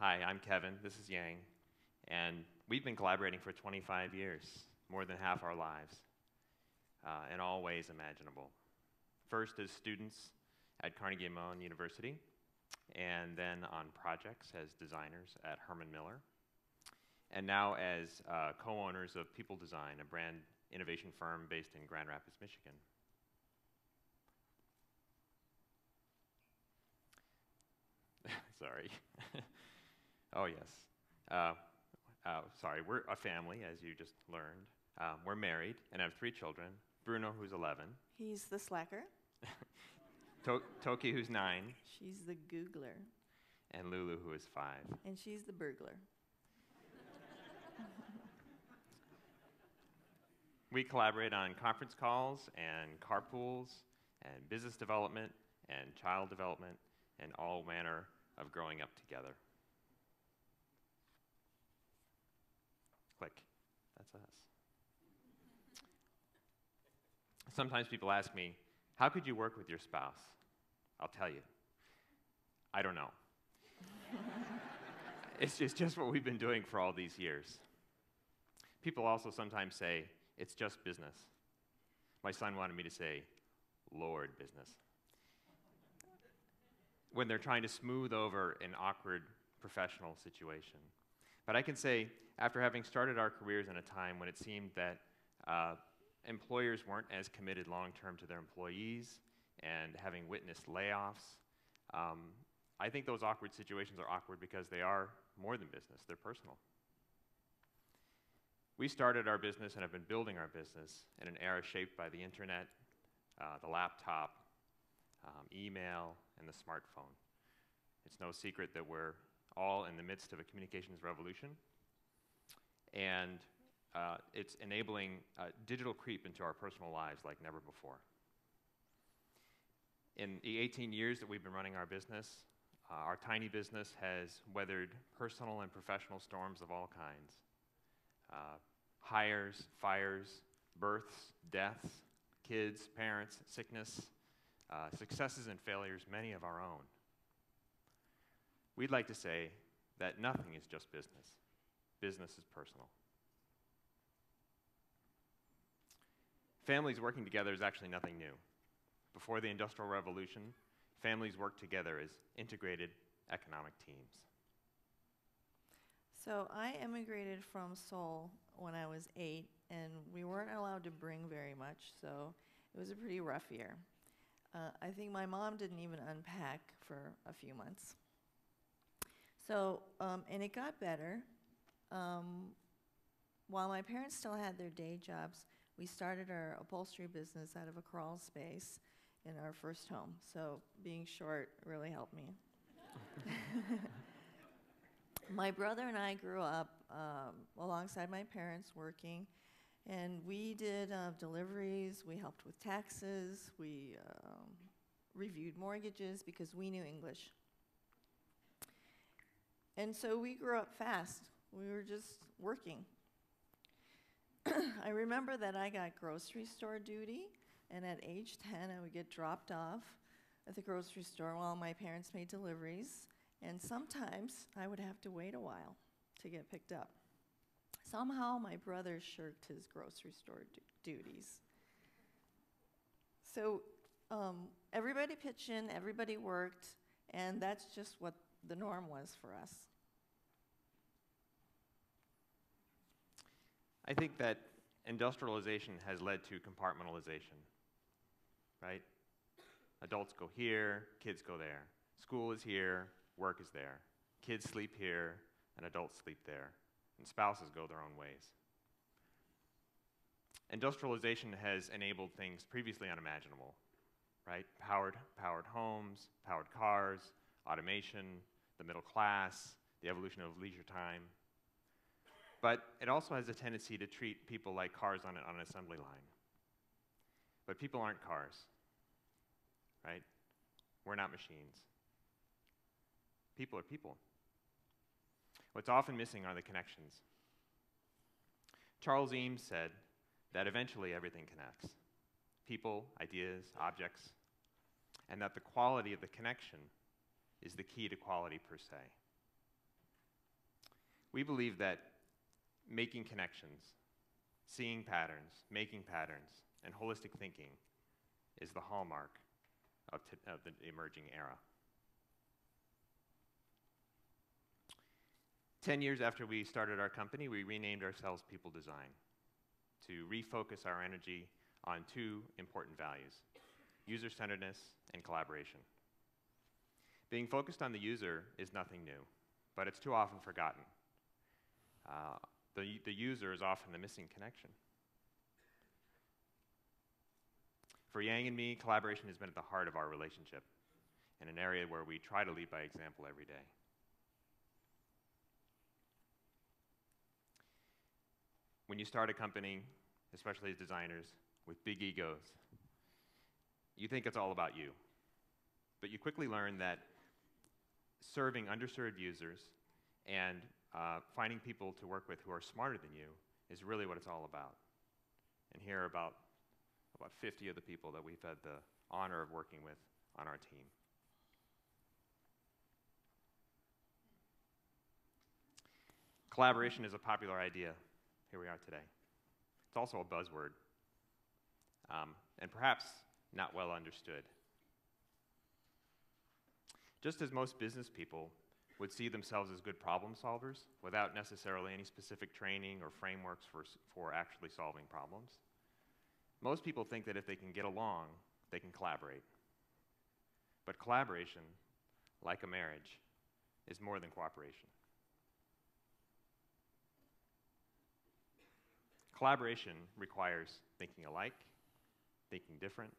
Hi, I'm Kevin. This is Yang. And we've been collaborating for 25 years, more than half our lives, in all ways imaginable. First as students at Carnegie Mellon University, and then on projects as designers at Herman Miller, and now as co-owners of Peopledesign, a brand innovation firm based in Grand Rapids, Michigan. Sorry. Oh, yes. Sorry, we're a family, as you just learned. We're married and have 3 children. Bruno, who's 11. He's the slacker. Toki, who's 9. She's the googler. And Lulu, who is 5. And she's the burglar. We collaborate on conference calls and carpools and business development and child development and all manner of growing up together. Click. That's us. Sometimes people ask me, how could you work with your spouse? I'll tell you, I don't know. It's just what we've been doing for all these years. People also sometimes say, it's just business. My son wanted me to say, Lord business, when they're trying to smooth over an awkward professional situation. But I can say, after having started our careers in a time when it seemed that employers weren't as committed long-term to their employees and having witnessed layoffs, I think those awkward situations are awkward because they are more than business, they're personal. We started our business and have been building our business in an era shaped by the internet, the laptop, email, and the smartphone. It's no secret that we're all in the midst of a communications revolution, and it's enabling digital creep into our personal lives like never before. In the 18 years that we've been running our business, our tiny business has weathered personal and professional storms of all kinds. Hires, fires, births, deaths, kids, parents, sickness, successes and failures, many of our own. We'd like to say that nothing is just business. Business is personal. Families working together is actually nothing new. Before the Industrial Revolution, families worked together as integrated economic teams. So I immigrated from Seoul when I was 8, and we weren't allowed to bring very much, so it was a pretty rough year. I think my mom didn't even unpack for a few months. So, and it got better. While my parents still had their day jobs, we started our upholstery business out of a crawl space in our first home. So being short really helped me. My brother and I grew up alongside my parents working, and we did deliveries, we helped with taxes, we reviewed mortgages because we knew English. And so we grew up fast. We were just working. I remember that I got grocery store duty, and at age 10 I would get dropped off at the grocery store while my parents made deliveries. And sometimes I would have to wait a while to get picked up. Somehow my brother shirked his grocery store duties. So everybody pitched in, everybody worked, and that's just what the norm was for us. I think that industrialization has led to compartmentalization, right? Adults go here, kids go there. School is here, work is there. Kids sleep here, and adults sleep there. And spouses go their own ways. Industrialization has enabled things previously unimaginable, right? Powered homes, powered cars, automation, the middle class, the evolution of leisure time. But it also has a tendency to treat people like cars on an assembly line. But people aren't cars, right? We're not machines. People are people. What's often missing are the connections. Charles Eames said that eventually everything connects. People, ideas, objects, and that the quality of the connection is the key to quality per se. We believe that making connections, seeing patterns, making patterns, and holistic thinking is the hallmark of the emerging era. 10 years after we started our company, we renamed ourselves Peopledesign to refocus our energy on two important values: user-centeredness and collaboration. Being focused on the user is nothing new, but it's too often forgotten. The user is often the missing connection. For Yang and me, collaboration has been at the heart of our relationship, and an area where we try to lead by example every day. When you start a company, especially as designers, with big egos, you think it's all about you. But you quickly learn that serving underserved users and finding people to work with who are smarter than you is really what it's all about. And here are about 50 of the people that we've had the honor of working with on our team. Collaboration is a popular idea. Here we are today. It's also a buzzword, and perhaps not well understood. Just as most business people would see themselves as good problem solvers without necessarily any specific training or frameworks for actually solving problems, most people think that if they can get along, they can collaborate. But collaboration, like a marriage, is more than cooperation. Collaboration requires thinking alike, thinking different,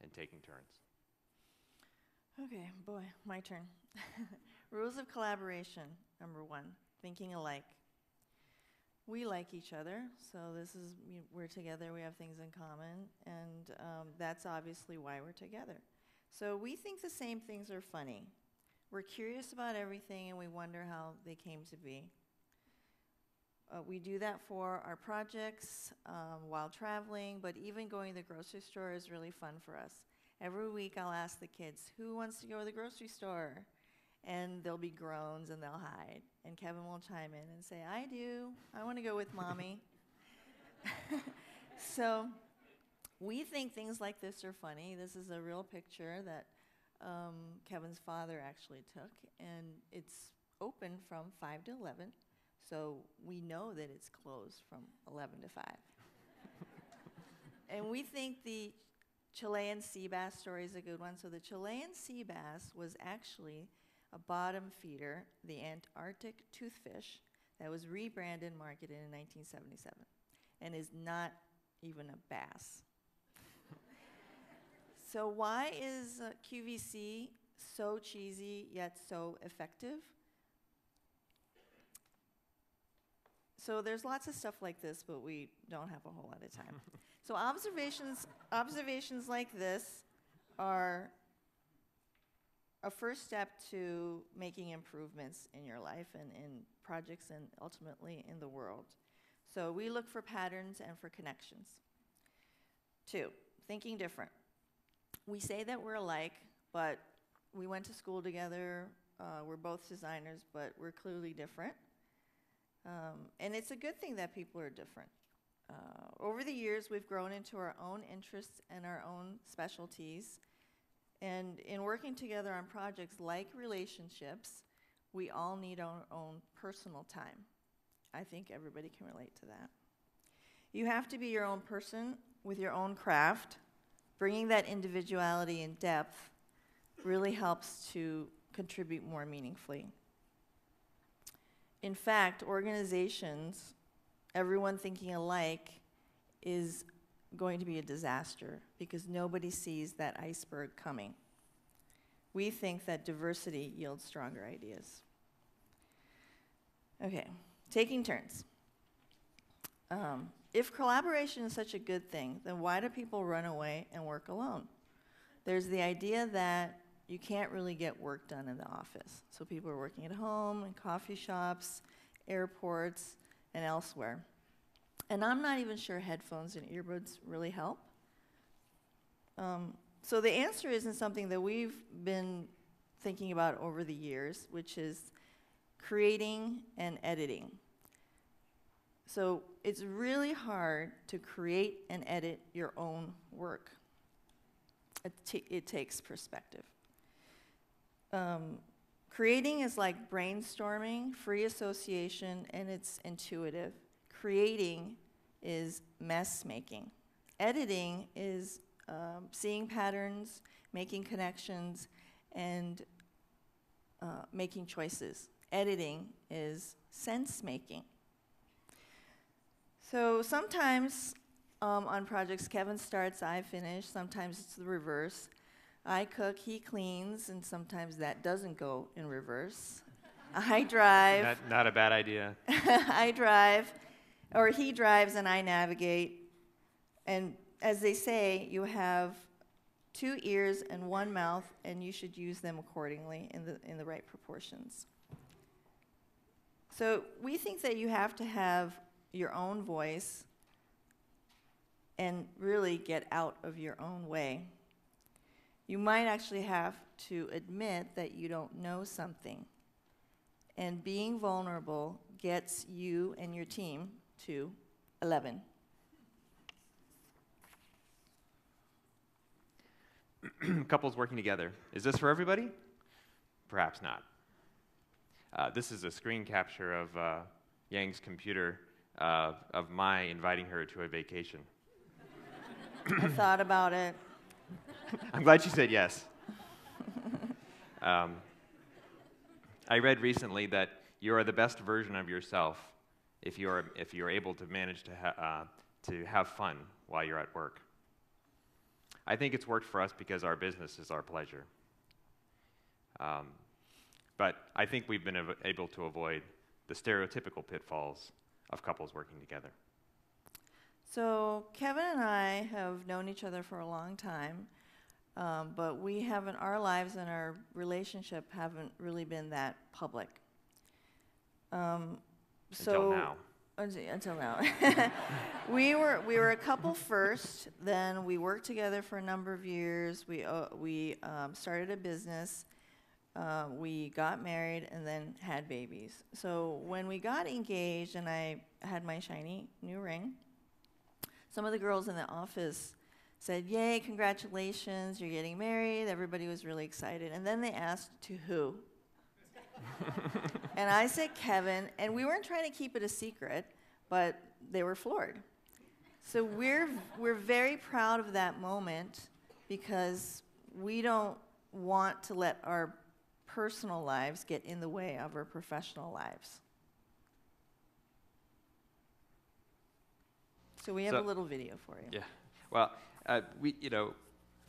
and taking turns. Okay, boy, my turn. Rules of collaboration. Number 1, thinking alike. We like each other, so we're together, we have things in common, and that's obviously why we're together. So we think the same things are funny. We're curious about everything, and we wonder how they came to be. We do that for our projects while traveling, but even going to the grocery store is really fun for us. Every week I'll ask the kids, who wants to go to the grocery store? And there'll be groans and they'll hide. And Kevin will chime in and say, I do. I want to go with Mommy. So we think things like this are funny. This is a real picture that Kevin's father actually took, and it's open from 5 to 11. So we know that it's closed from 11 to 5. And we think the Chilean sea bass story is a good one. So the Chilean sea bass was actually a bottom feeder, the Antarctic toothfish, that was rebranded and marketed in 1977 and is not even a bass. So why is QVC so cheesy yet so effective? So there's lots of stuff like this, but we don't have a whole lot of time. So observations like this are a first step to making improvements in your life and in projects and ultimately in the world. So we look for patterns and for connections. 2, thinking different. We say that we're alike, but we went to school together. We're both designers, but we're clearly different. And it's a good thing that people are different. Over the years, we've grown into our own interests and our own specialties. And in working together on projects like relationships, we all need our own personal time. I think everybody can relate to that. You have to be your own person with your own craft. Bringing that individuality and depth really helps to contribute more meaningfully. In fact, organizations, everyone thinking alike, is going to be a disaster because nobody sees that iceberg coming. We think that diversity yields stronger ideas. Okay, taking turns. If collaboration is such a good thing, then why do people run away and work alone? There's the idea that you can't really get work done in the office. So people are working at home, in coffee shops, airports, and elsewhere. And I'm not even sure headphones and earbuds really help. So the answer isn't something that we've been thinking about over the years, which is creating and editing. So it's really hard to create and edit your own work. It takes perspective. Creating is like brainstorming, free association, and it's intuitive. Creating is mess making. Editing is seeing patterns, making connections, and making choices. Editing is sense making. So sometimes on projects, Kevin starts, I finish. Sometimes it's the reverse. I cook, he cleans, and sometimes that doesn't go in reverse. I drive. Not a bad idea. I drive, or he drives and I navigate. And as they say, you have 2 ears and 1 mouth, and you should use them accordingly in the right proportions. So we think that you have to have your own voice and really get out of your own way. You might actually have to admit that you don't know something. And being vulnerable gets you and your team to 11. Couples working together. Is this for everybody? Perhaps not. This is a screen capture of Yang's computer of my inviting her to a vacation. I thought about it. I'm glad she said yes. I read recently that you are the best version of yourself if you are able to manage to have fun while you're at work. I think it's worked for us because our business is our pleasure. But I think we've been able to avoid the stereotypical pitfalls of couples working together. So Kevin and I have known each other for a long time, but our lives and our relationship haven't really been that public. Until now. Until now. we were a couple first, then we worked together for a number of years. We started a business. We got married and then had babies. So when we got engaged and I had my shiny new ring, some of the girls in the office said, "Yay, congratulations, you're getting married." Everybody was really excited. And then they asked, "To who?" And I said, "Kevin." And we weren't trying to keep it a secret, but they were floored. So we're very proud of that moment because we don't want to let our personal lives get in the way of our professional lives. So we have a little video for you. Yeah. Well,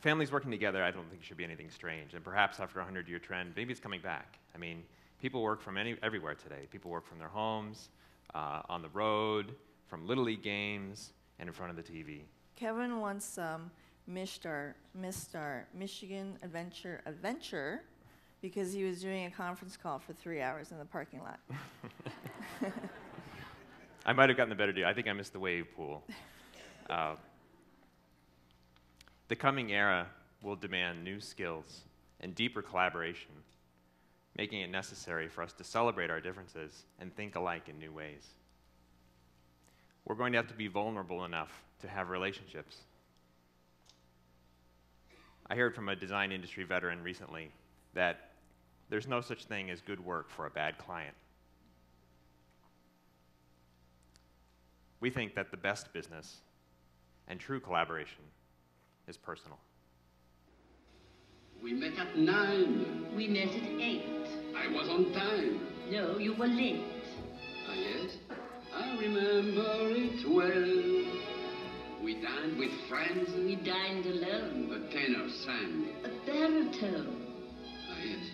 families working together, I don't think should be anything strange. And perhaps after a 100-year trend, maybe it's coming back. I mean, people work from everywhere today. People work from their homes, on the road, from Little League games, and in front of the TV. Kevin once missed our Michigan Adventure because he was doing a conference call for 3 hours in the parking lot. I might have gotten the better deal. I think I missed the wave pool. The coming era will demand new skills and deeper collaboration, making it necessary for us to celebrate our differences and think alike in new ways. We're going to have to be vulnerable enough to have relationships. I heard from a design industry veteran recently that there's no such thing as good work for a bad client. We think that the best business and true collaboration is personal. We met at 9. We met at 8. I was on time. No, you were late. Ah, yes? I remember it well. We dined with friends. We dined alone. The tenor sang. A baritone. Ah, yes.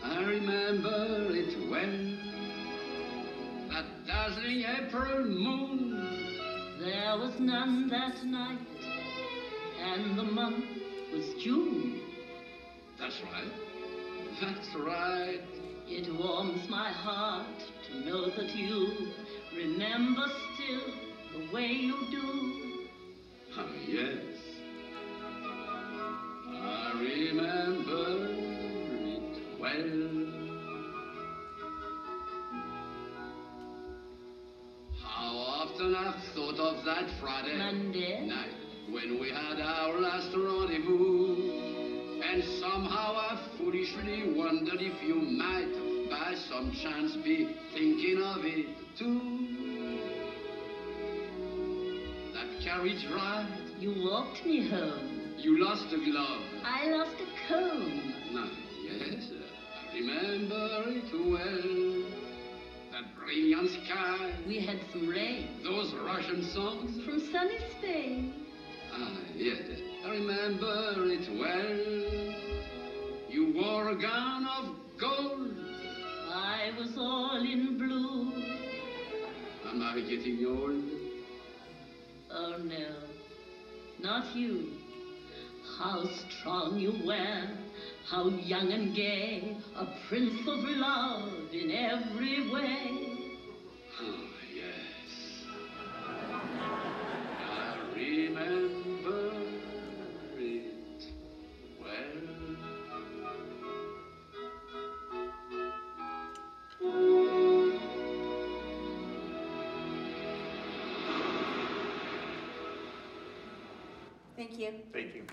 I remember it well. That dazzling April moon. There was none that night, and the month was June. That's right. That's right. It warms my heart to know that you remember still the way you do. Ah, yes. I remember it well. Friday Monday night when we had our last rendezvous. And somehow I foolishly wondered if you might, by some chance, be thinking of it too. That carriage ride, you walked me home. you lost a glove. I lost a comb. No, yes, I remember it well. That brilliant sky, We had some rain those Russian songs. from sunny Spain. Ah, yes, I remember it well. You wore a gown of gold. I was all in blue. Am I getting old? Oh no, not you. How strong you were, how young and gay, a prince of love in every way. Ah, yes. I remember it well. Thank you. Thank you.